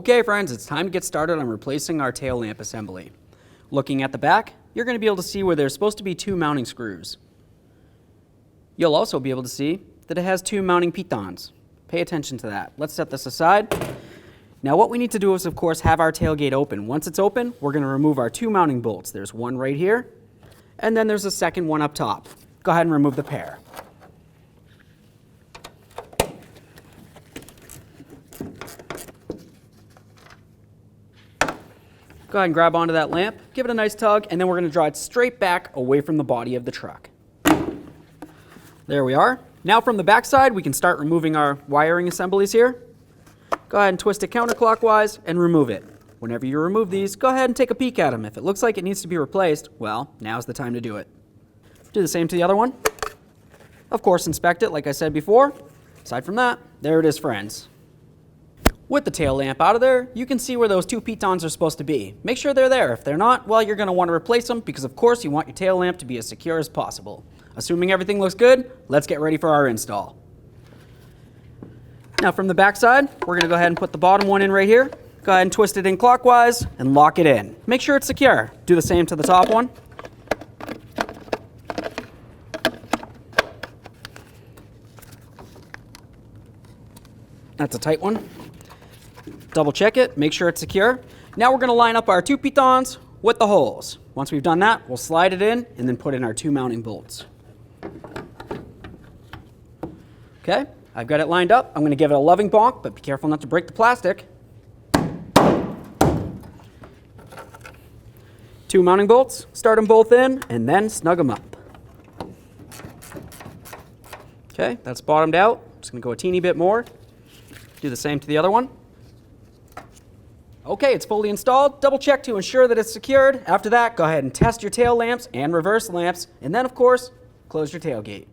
Okay friends, it's time to get started on replacing our tail lamp assembly. Looking at the back, you're going to be able to see where there's supposed to be 2 mounting screws. You'll also be able to see that it has 2 mounting pitons. Pay attention to that. Let's set this aside. Now what we need to do is of course have our tailgate open. Once it's open, we're going to remove our 2 mounting bolts. There's one right here, and then there's a second one up top. Go ahead and remove the pair. Go ahead and grab onto that lamp, give it a nice tug, and then we're going to draw it straight back away from the body of the truck. There we are. Now from the back side, we can start removing our wiring assemblies here. Go ahead and twist it counterclockwise and remove it. Whenever you remove these, go ahead and take a peek at them. If it looks like it needs to be replaced, well, now's the time to do it. Do the same to the other one. Of course, inspect it like I said before. Aside from that, there it is, friends. With the tail lamp out of there, you can see where those 2 pitons are supposed to be. Make sure they're there. If they're not, well, you're going to want to replace them because of course you want your tail lamp to be as secure as possible. Assuming everything looks good, let's get ready for our install. Now from the back side, we're going to go ahead and put the bottom one in right here. Go ahead and twist it in clockwise and lock it in. Make sure it's secure. Do the same to the top one. That's a tight one. Double check it, make sure it's secure. Now we're going to line up our 2 pitons with the holes. Once we've done that, we'll slide it in and then put in our 2 mounting bolts. Okay, I've got it lined up. I'm going to give it a loving bonk, but be careful not to break the plastic. 2 mounting bolts, start them both in and then snug them up. Okay, that's bottomed out. Just going to go a teeny bit more. Do the same to the other one. Okay, it's fully installed. Double check to ensure that it's secured. After that, go ahead and test your tail lamps and reverse lamps, and then of course, close your tailgate.